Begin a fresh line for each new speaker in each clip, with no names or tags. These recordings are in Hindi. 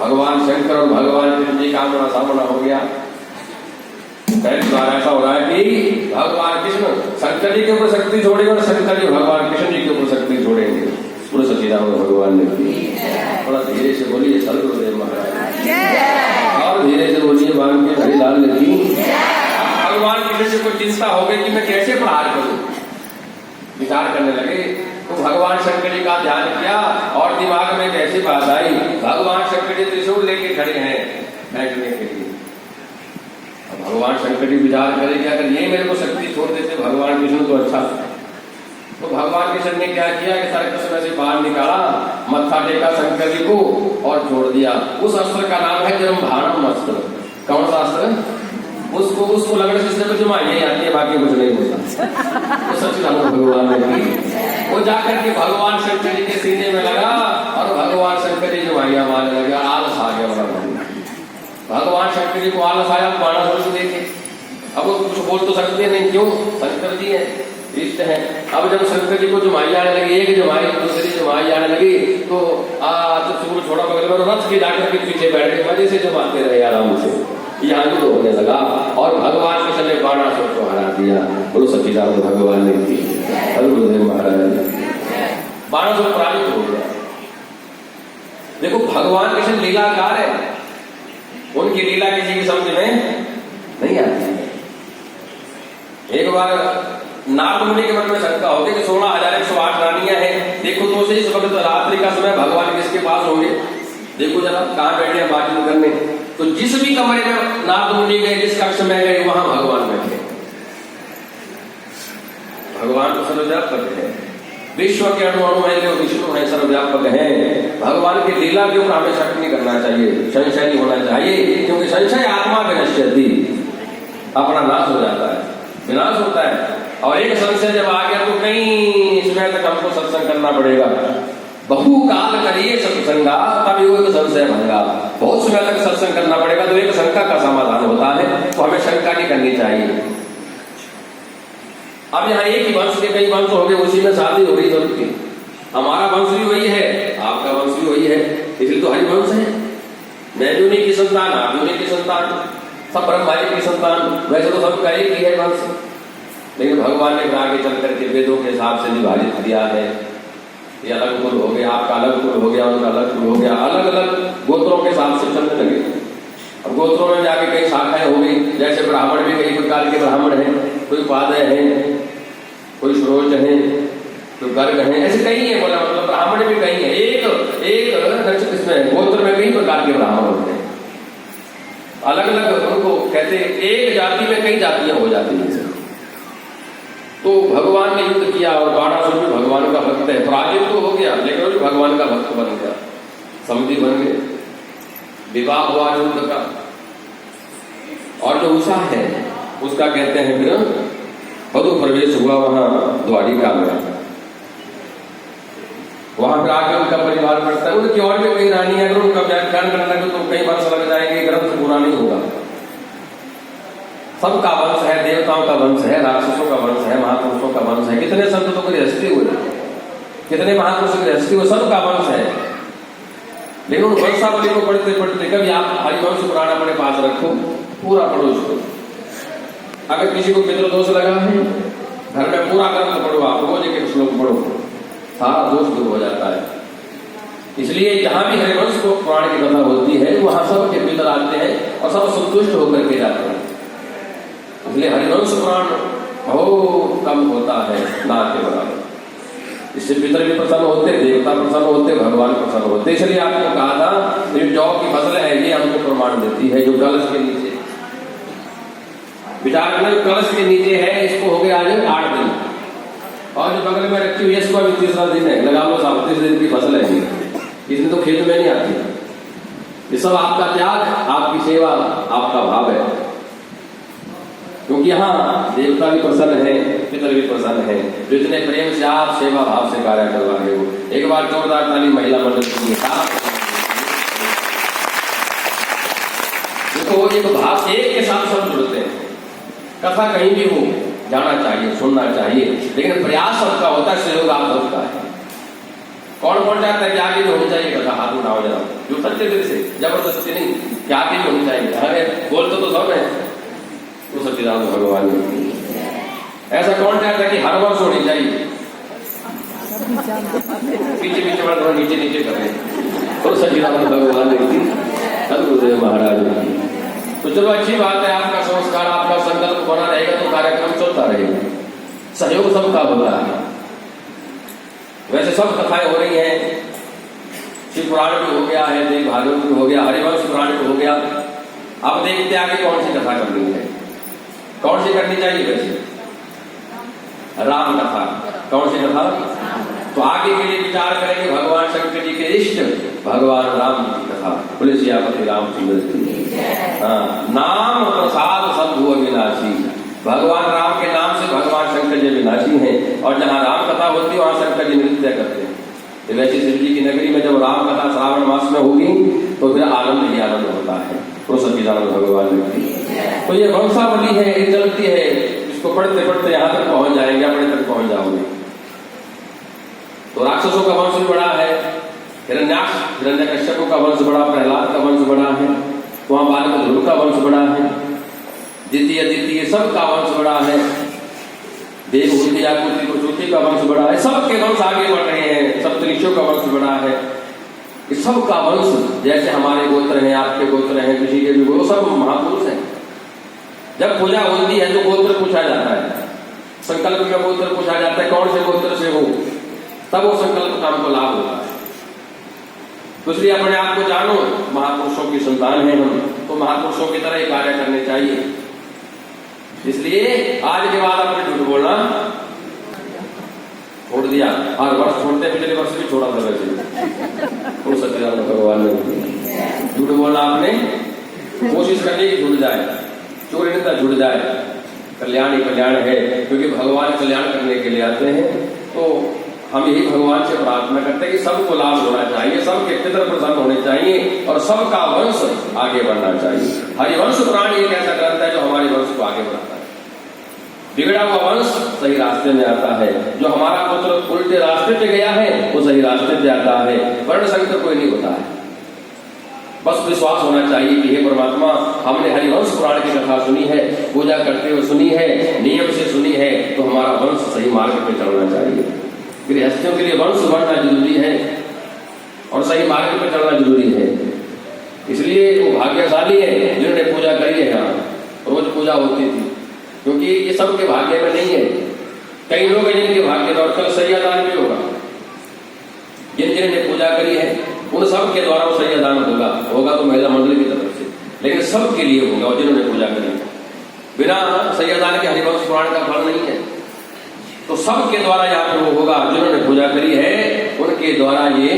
भगवान शंकर और भगवान कृष्ण जी का आमना सामना हो गया। कई बार ऐसा हो रहा है कि भगवान कृष्ण शंकर जी के ऊपर शक्ति छोड़ेंगे और शंकर जी भगवान कृष्ण जी के ऊपर शक्ति छोड़ेंगे। पूरे सच्चिदानंद भगवान ने थोड़ा धीरे से बोलिए सर गुरुदेव महाराज, और धीरे से बोलिए बांध के हरिलाल लेती। भगवान कृष्ण जी को चिंता हो गई कि मैं कैसे प्रहार करूं, विचार करने लगे तो भगवान शंकर जी का ध्यान किया और दिमाग में कैसी बात आई, भगवान शंकर जी त्रिशूल लेके खड़े हैं बैठने के लिए। भगवान शंकर जी विचार करें कि अगर ये मेरे को शक्ति छोड़ देते भगवान कृष्ण तो अच्छा। तो भगवान कृष्ण ने क्या किया कि सर्कस में से बाहर निकाला, मत्था टेका शंकर जी को और छोड़ दिया। उस अस्त्र का नाम है जम्भारम अस्त्र। कौन सा अस्त्र? उसको लगने से सिर्फ जुमा यही आती है, बाकी कुछ नहीं होता। तो सच्चिदानंद भगवान ने वो जाकर के भगवान शंकर जी के सीने में लगा और भगवान शंकर जी जुमाइया मारने लगे। आलस आ गया भगवान शंकर जी को, आलस आया बाणासुर देखे। अब वो कुछ बोल तो सकते नहीं, क्यों? शंकर जी है, इष्ट है। अब जब शंकर जी को जुमाई आने लगी, एक जुमाई दूसरी जुमाई आने लगी तो तो छोड़ा बगल में रथ के जाकर के पीछे बैठ के मजे से जुमाते रहे आराम से। यहाँ भी होने लगा और भगवान कृष्ण ने बाणासुर को हरा दिया। बोलो सच्चिदानंद भगवान ने की, गुरुदेव महाराज। बाणासुर पराजित हो गया। देखो भगवान कृष्ण लीलाकार है, उनकी लीला किसी की समझ में नहीं आती। एक बार नारद मुनि के मन में शंका हो गई कि 16,108 रानियां हैं, देखो तो से इस वक्त रात्रि का समय भगवान किसके पास होंगे, देखो जरा कहाँ बैठे हैं बातचीत करने। तो जिस भी कमरे में नारद मुनि गए, जिस कक्ष में गए, वहां भगवान बैठे। भगवान तो सर्वव्यापक है, विश्व के अणु अणु में जो विष्णु है सर्वव्यापक है। भगवान की लीला के ऊपर हमें शक नहीं करना चाहिए, संशय नहीं होना चाहिए, क्योंकि संशय आत्मा विनश्यति, अपना नाश हो जाता है, विनाश होता है। और एक संशय जब आ गया तो कहीं इसमें तक हमको सत्संग करना पड़ेगा। बहु काल करिए सत्संगा तब एक संशय भंगा। बहुत समय तक सत्संग करना पड़ेगा तो एक शंका का समाधान होता है। तो हमें शंका नहीं करनी चाहिए। अब यहाँ एक ही वंश के कई वंश हो गए, उसी में शादी हो रही सबकी। हमारा वंश भी वही है, आपका वंश भी वही है, इसलिए तो हरिवंश है। मैं भी उन्हीं की संतान, आप भी उन्हीं की संतान, सब ब्रह्म भाई की संतान। वैसे तो सबका एक ही है वंश, लेकिन भगवान ने आगे चल करके वेदों के हिसाब से विभाजित किया है। ये अलग कुल हो गया, आपका अलग कुल हो गया, उनका अलग कुल हो गया, अलग अलग गोत्रों के हिसाब से चलने लगे। अब गोत्रों में जाके कई शाखाएं हो गई, जैसे ब्राह्मण भी कई प्रकार के ब्राह्मण हैं, कोई पादय है, कोई श्रोज है, कोई गर्ग है, ऐसे कई है। बोला मतलब ब्राह्मण भी कई है, एक इसमें गोत्र में कई प्रकार के ब्राह्मण होते हैं, अलग अलग उनको कहते हैं। एक जाति में कई जातियां हो जाती हैं। तो भगवान ने युद्ध किया और बाणासुर भी भगवान का भक्त है, पराजित तो हो गया लेकिन वो भी भगवान का भक्त बन गया, समझी बन गए। विवाह हुआ युद्ध का, और जो उषा है उसका कहते हैं फिर वधु प्रवेश हुआ वहां द्वारिका में। वहां पर आकर उनका परिवार बढ़ता है। उनकी और भी कई रानी अगर उनका व्याख्यान करने लगे तो कई वर्ष लग जाएंगे, ग्रंथ पूरा नहीं होगा। सबका वंश है, देवताओं का वंश है, राक्षसों का वंश है, महापुरुषों का वंश है, कितने संत तो गृहस्थी हुए। कितने महापुरुष की हस्ती, वो सबका वंश है। लेकिन उन वंशावली को पढ़ते पढ़ते कभी आप हरिवंश पुराण अपने पास रखो, पूरा पढ़ो उसको। अगर किसी को पितृदोष लगा है, घर में पूरा ग्रंथ पढ़ो, आप रोज एक श्लोक पढ़ो, सारा दोष दूर हो जाता है। इसलिए जहां भी हरिवंश को पुराण की कथा होती है, वहां सबके पितर आते हैं और सब संतुष्ट होकर के जाते हैं। इसलिए हरिवंश पुराण बहुत कम होता है, ना के बराबर। इससे पितर भी प्रसन्न होते, देवता प्रसन्न होते, भगवान प्रसन्न होते। इसलिए आपको कहा था ये जौ की फसल है, ये हमको प्रमाण देती है। जो कलश के नीचे विचार करना, कलश के नीचे है, इसको हो गया आज 8 दिन, और जो बगल में रखी हुई है इसको अभी 3रा दिन है, लगा लो 37 दिन की फसल है। इसमें तो खेत में नहीं आती। ये सब आपका त्याग, आपकी सेवा, आपका भाव है। क्योंकि यहाँ देवता भी प्रसन्न है, पितर भी प्रसन्न है, जो इतने प्रेम से आप सेवा भाव से कार्य करवा रहे हो। एक बार जोरदार ताली महिला मंडल के लिए। देखो एक भाव, एक के साथ सब जुड़ते हैं। कथा कहीं भी हो, जाना चाहिए, सुनना चाहिए, लेकिन प्रयास सबका होता है, सहयोग आप सबका है। कौन कौन चाहता है कि आगे भी होनी चाहिए कथा? हाथ उठाओ जरा, जो सच्चे दिल से, जबरदस्ती नहीं, कि आगे भी होनी चाहिए। अरे बोलते तो सब है, वो सच्चिदानंद भगवान ने। ऐसा कौन चाहता है कि हर वर्ष होनी चाहिए? पीछे पीछे बढ़ थोड़ा नीचे नीचे कर रहे हैं, और सच्चिदानंद भगवान ने, सदगुरुदेव महाराज ने। तो चलो अच्छी बात है, आपका संस्कार, आपका संकल्प बना रहेगा तो कार्यक्रम चलता रहेगा। सहयोग सबका होता है। वैसे सब कथाएं हो रही हैं, शिव पुराण भी हो गया है, देव भागवत भी हो गया, हरिवंश पुराण भी हो गया। अब देखते आगे कौन सी कथा करनी है, कौन सी करनी चाहिए? वैसे राम कथा, कौन सी कथा? तो आगे के लिए विचार करेंगे भगवान शंकर जी के इष्ट भगवान राम जी की कथा। बोले सियापति रामचंद्र जी। हाँ, नाम प्रसाद सब भुव विनाशी। भगवान राम के नाम से भगवान शंकर जी विनाशी हैं, और जहाँ राम कथा होती है वहां शंकर जी नृत्य करते हैं। तो वैसे शिव जी की नगरी में जब राम कथा श्रावण मास में होगी तो फिर आनंद ही आनंद होता है। तो सच्चिदानंद भगवान ने। तो ये वंशावली है, ये चलती है, इसको पढ़ते पढ़ते यहाँ तक पहुंच जाएंगे, अपने तक पहुंच जाओगे। तो राक्षसों का वंश भी बड़ा है, हिरण्याक्ष हिरण्यकश्यप का वंश बड़ा, प्रहलाद का वंश बड़ा है, वहां बालक ध्रुव का वंश बड़ा है, द्वितीय सबका वंश बड़ा है, देवहूति आकृति कुरुति का वंश बड़ा है। सबके वंश आगे बढ़ रहे हैं, सप्तऋषियों का वंश बड़ा है। इस सब का वंश, जैसे हमारे गोत्र हैं, आपके गोत्र हैं, किसी के भी, वो सब महापुरुष हैं। जब पूजा होती है तो गोत्र पूछा जाता है, संकल्प में गोत्र पूछा जाता है, कौन से गोत्र से हो, तब वो संकल्प काम को लाभ होता है। तो इसलिए अपने आप को जानो, महापुरुषों की संतान है हम, तो महापुरुषों की तरह ही कार्य करने चाहिए। इसलिए आज के बाद आपने झूठ बोलना छोड़ दिया। हर वर्ष छोड़ते, पिछले वर्ष भी छोड़ा था वैसे। तो सच्चिदानंद भगवान ने झूठ बोलना, आपने कोशिश करनी कि जुड़ जाए, चोरी निंदा जुड़ जाए। कल्याण ही कल्याण है, क्योंकि भगवान कल्याण करने के लिए आते हैं। तो हम यही भगवान से प्रार्थना करते हैं कि सबको लाभ होना चाहिए, सबके पितर प्रसन्न होने चाहिए, और सबका वंश आगे बढ़ना चाहिए। हरिवंश पुराण एक ऐसा ग्रंथ है जो हमारे वंश को आगे बढ़ाता है। बिगड़ा हुआ वंश सही रास्ते में आता है, जो हमारा पुत्र उल्टे रास्ते पे गया है वो सही रास्ते पे आता है। वर्ण संकर कोई नहीं होता है। बस विश्वास होना चाहिए कि हे परमात्मा, हमने हरिवंश पुराण की कथा सुनी है, पूजा करते हुए सुनी है, नियम से सुनी है, तो हमारा वंश सही मार्ग पे चलना चाहिए। गृहस्थियों के लिए वंश बढ़ना जरूरी है और सही मार्ग पर चलना जरूरी है। इसलिए वो भाग्यशाली है जिन्होंने पूजा करी है। यहाँ रोज पूजा होती थी, क्योंकि ये सबके भाग्य में नहीं है। कई लोग हैं जिनके भाग्य में, और कल सैयादान भी होगा। जिन्होंने पूजा करी है उन सब के द्वारा वो सैयादान होगा तो महिला मंडली की तरफ से, लेकिन सबके लिए होगा जिन्होंने पूजा करी। बिना सैयादान के हरिवंश पुराण का फल नहीं है। तो सबके द्वारा यहाँ पर वो होगा, जिन्होंने पूजा करी है उनके द्वारा ये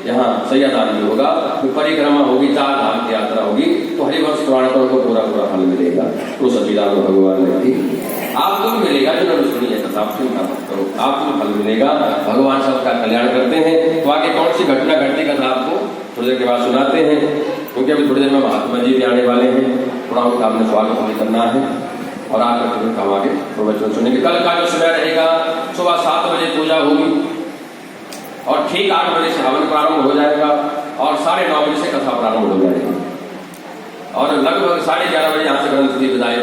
यहाँ सैयादान भी होगा। परिक्रमा होगी, 4 धाम की यात्रा होगी, तो हरिवंश पुराण को उनको पूरा पूरा फल मिलेगा। तो सच्चिदानंद भगवान ने आपको भी मिलेगा, जिन्होंने सुनी है कथा, आप चिंता मत करो, आपको फल मिलेगा। भगवान सबका कल्याण करते हैं। तो आगे कौन सी घटना घटती कथा आपको थोड़ी देर के बाद सुनाते हैं, क्योंकि अभी थोड़ी देर में महात्मा जी भी आने वाले हैं। थोड़ा उनका हमने स्वागत भी करना है और आकर के हम आगे प्रवचन सुनेंगे। कल का जो समय रहेगा, सुबह 7 बजे पूजा होगी। ठीक 8 बजे से हवन प्रारंभ हो जाएगा और 9:30 बजे से कथा प्रारंभ हो जाएगी और लगभग 11:30 बजे यहाँ से ग्रंथ की विदाई